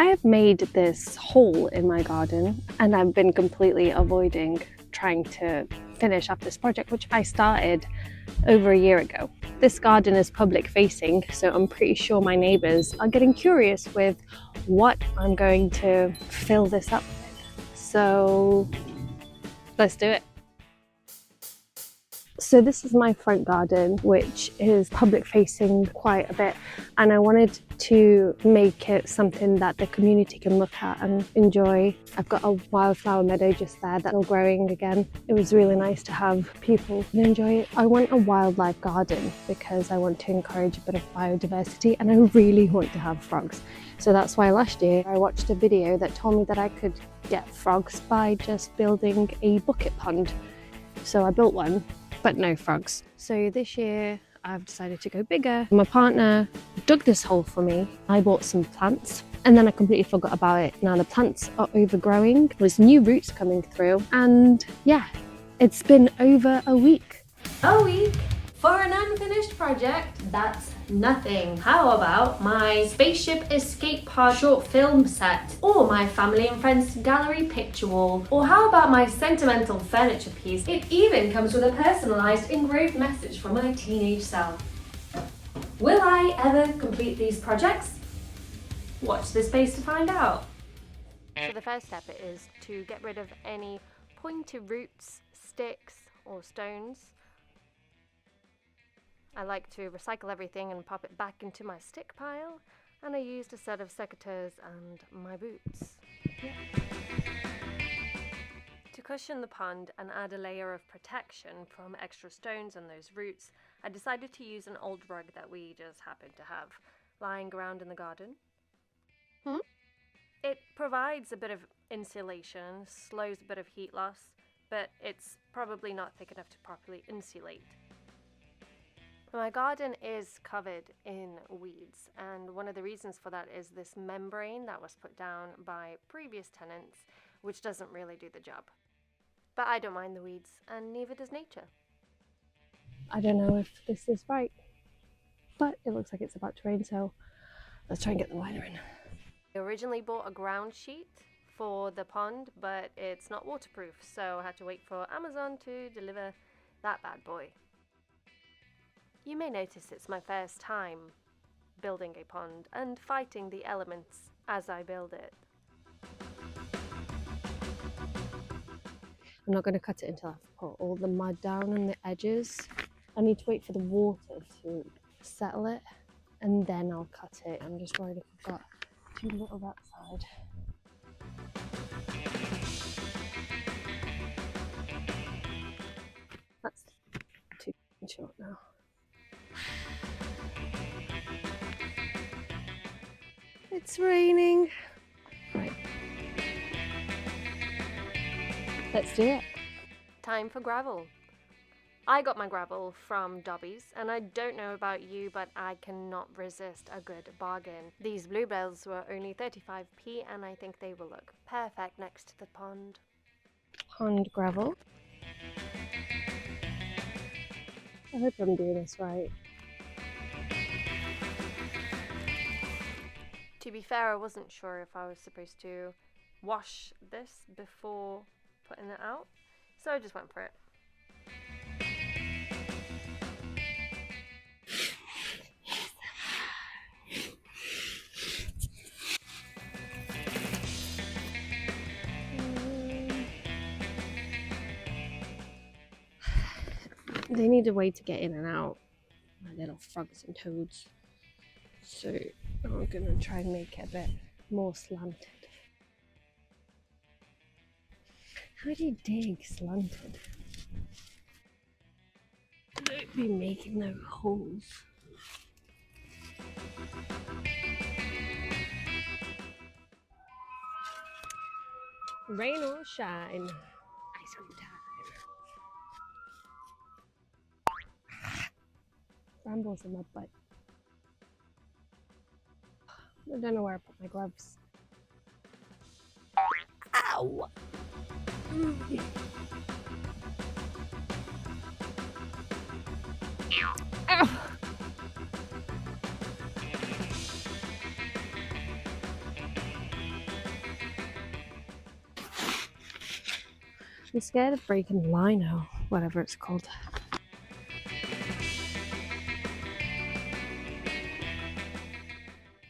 I have made this hole in my garden and I've been completely avoiding trying to finish up this project, which I started over a year ago. This garden is public facing, so I'm pretty sure my neighbours are getting curious with what I'm going to fill this up with. So let's do it. So this is my front garden, which is public facing quite a bit, and I wanted to make it something that the community can look at and enjoy. I've got a wildflower meadow just there that's all growing again. It was really nice to have people enjoy it. I want a wildlife garden because I want to encourage a bit of biodiversity and I really want to have frogs. So that's why last year I watched a video that told me that I could get frogs by just building a bucket pond. So I built one, but no frogs. So this year I've decided to go bigger. My partner dug this hole for me. I bought some plants and then I completely forgot about it. Now the plants are overgrowing. There's new roots coming through and yeah, it's been over a week. A week? For an unfinished project, that's nothing. How about my spaceship escape pod short film set? Or my family and friends gallery picture wall? Or how about my sentimental furniture piece? It even comes with a personalised engraved message from my teenage self. Will I ever complete these projects? Watch this space to find out. So the first step is to get rid of any pointed roots, sticks or stones. I like to recycle everything and pop it back into my stick pile, and I used a set of secateurs and my boots. Yeah. To cushion the pond and add a layer of protection from extra stones and those roots, I decided to use an old rug that we just happened to have lying around in the garden. It provides a bit of insulation, slows a bit of heat loss, but it's probably not thick enough to properly insulate. My garden is covered in weeds, and one of the reasons for that is this membrane that was put down by previous tenants, which doesn't really do the job. But I don't mind the weeds, and neither does nature. I don't know if this is right, but it looks like it's about to rain, so let's try and get the liner in. I originally bought a ground sheet for the pond, but it's not waterproof, so I had to wait for Amazon to deliver that bad boy. You may notice it's my first time building a pond and fighting the elements as I build it. I'm not going to cut it until I've put all the mud down on the edges. I need to wait for the water to settle it and then I'll cut it. I'm just worried if I've got too little that side. That's too short now. It's raining. Right. Let's do it. Time for gravel. I got my gravel from Dobby's, and I don't know about you, but I cannot resist a good bargain. These bluebells were only 35p, and I think they will look perfect next to the pond. Pond gravel. I hope I'm doing this right. To be fair, I wasn't sure if I was supposed to wash this before putting it out, so I just went for it. They need a way to get in and out, my little frogs and toads. So I'm gonna try and make it a bit more slanted. How do you dig slanted? Don't be making no holes. Rain or shine, ice cream time. Brambles in my butt. I don't know where I put my gloves. Ow! Ow! I'm scared of breaking lino, whatever it's called.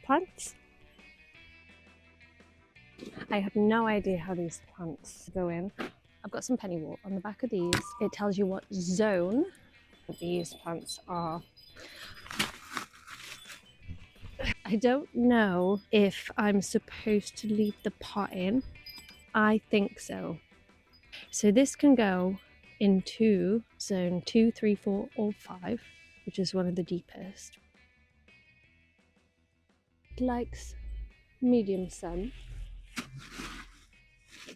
Plants? I have no idea how these plants go in. I've got some pennywort on the back of these. It tells you what zone these plants are. I don't know if I'm supposed to leave the pot in. I think so. So this can go into zone 2, 3, 4, or 5, which is one of the deepest. It likes medium sun.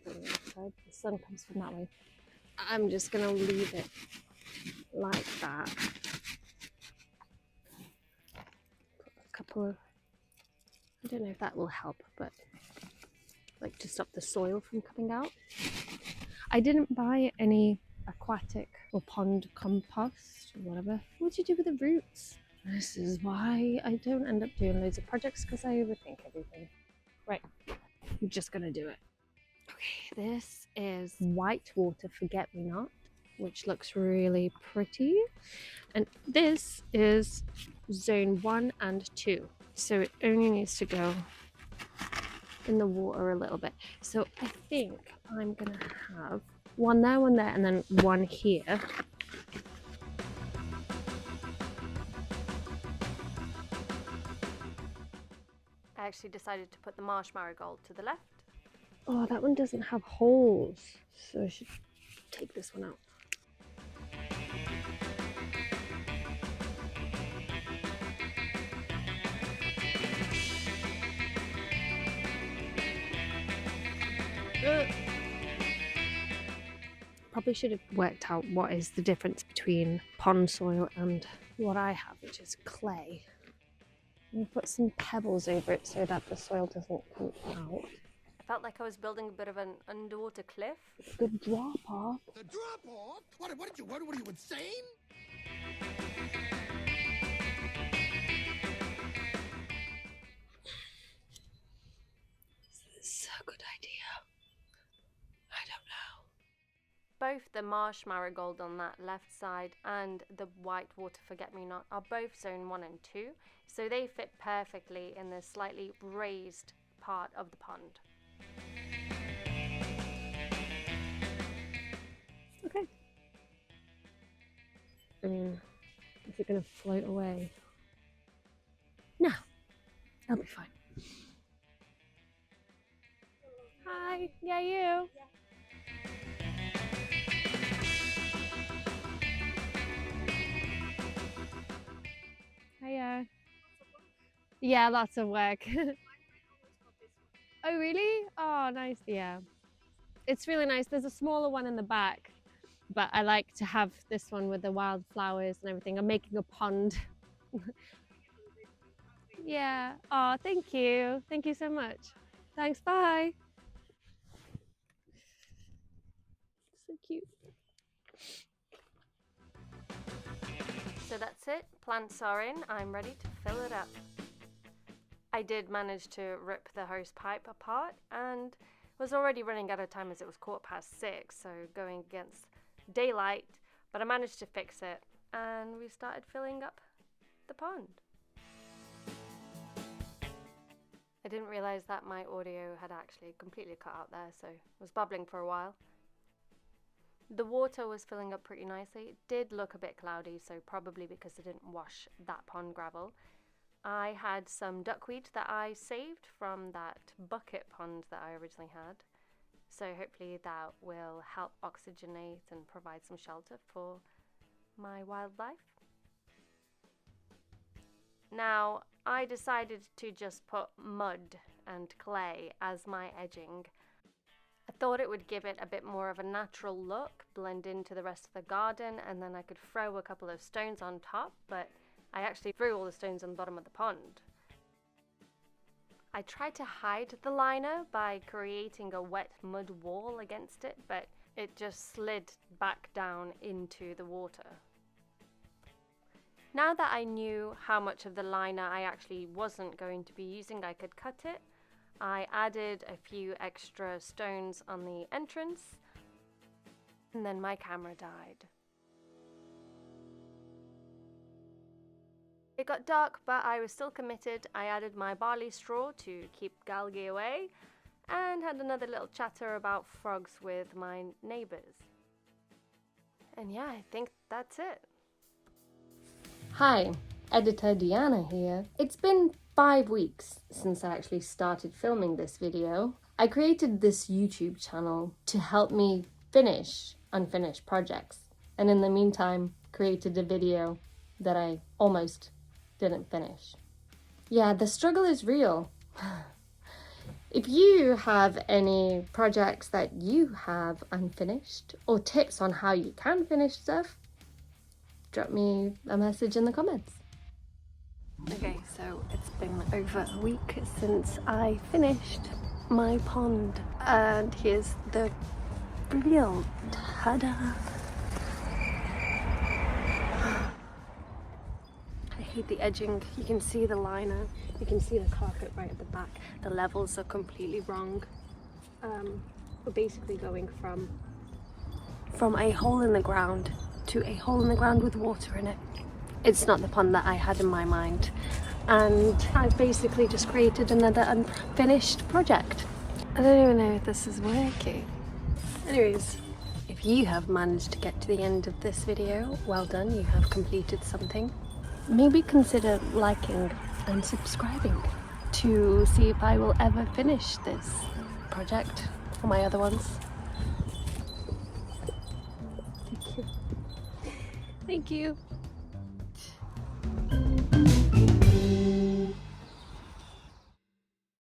The sun comes from that way. I'm just gonna leave it like that. Put a couple of, I don't know if that will help, but like to stop the soil from coming out. I didn't buy any aquatic or pond compost or whatever. What do you do with the roots? This is why I don't end up doing loads of projects, because I overthink everything. Right, I'm just gonna do it. Okay, this is white water forget-me-not, which looks really pretty. And this is zone 1 and 2. So it only needs to go in the water a little bit. So I think I'm gonna have one there, and then one here. I actually decided to put the marsh marigold to the left. Oh, that one doesn't have holes, so I should take this one out. Probably should have worked out what is the difference between pond soil and what I have, which is clay. I'm gonna put some pebbles over it so that the soil doesn't come out. I felt like I was building a bit of an underwater cliff. Good drop off. The drop off? What are you insane? This is a good idea. I don't know. Both the marsh marigold on that left side and the white water forget-me-not are both zone 1 and 2, so they fit perfectly in the slightly raised part of the pond. Okay. I mean, is it going to float away? No, I'll be fine. Hi, yeah, you. Hiya. Yeah, lots of work. Oh, really? Oh, nice. Yeah. It's really nice. There's a smaller one in the back, but I like to have this one with the wildflowers and everything. I'm making a pond. Yeah. Oh, thank you. Thank you so much. Thanks. Bye. So cute. So that's it, plants are in, I'm ready to fill it up. I did manage to rip the hose pipe apart and was already running out of time as it was 6:15, so going against daylight, but I managed to fix it and we started filling up the pond. I didn't realise that my audio had actually completely cut out there, so I was bubbling for a while. The water was filling up pretty nicely. It did look a bit cloudy, so probably because I didn't wash that pond gravel. I had some duckweed that I saved from that bucket pond that I originally had. So hopefully that will help oxygenate and provide some shelter for my wildlife. Now, I decided to just put mud and clay as my edging. I thought it would give it a bit more of a natural look, blend into the rest of the garden, and then I could throw a couple of stones on top, but I actually threw all the stones on the bottom of the pond. I tried to hide the liner by creating a wet mud wall against it, but it just slid back down into the water. Now that I knew how much of the liner I actually wasn't going to be using, I could cut it. I added a few extra stones on the entrance. and then my camera died. It got dark, but I was still committed. I added my barley straw to keep galgi away and had another little chatter about frogs with my neighbours. And yeah, I think that's it. Hi, editor Diana here. It's been 5 weeks since I actually started filming this video. I created this YouTube channel to help me finish unfinished projects, and in the meantime created a video that I almost didn't finish. Yeah, the struggle is real. If you have any projects that you have unfinished or tips on how you can finish stuff, drop me a message in the comments. Okay, so it's been over a week since I finished my pond, and here's the reveal. Ta-da! I hate the edging. You can see the liner, you can see the carpet right at the back. The levels are completely wrong. We're basically going from a hole in the ground to a hole in the ground with water in it. It's not the pond that I had in my mind, and I've basically just created another unfinished project. I don't even know if this is working. Anyways, if you have managed to get to the end of this video, well done, you have completed something. Maybe consider liking and subscribing to see if I will ever finish this project or my other ones. Thank you. Thank you.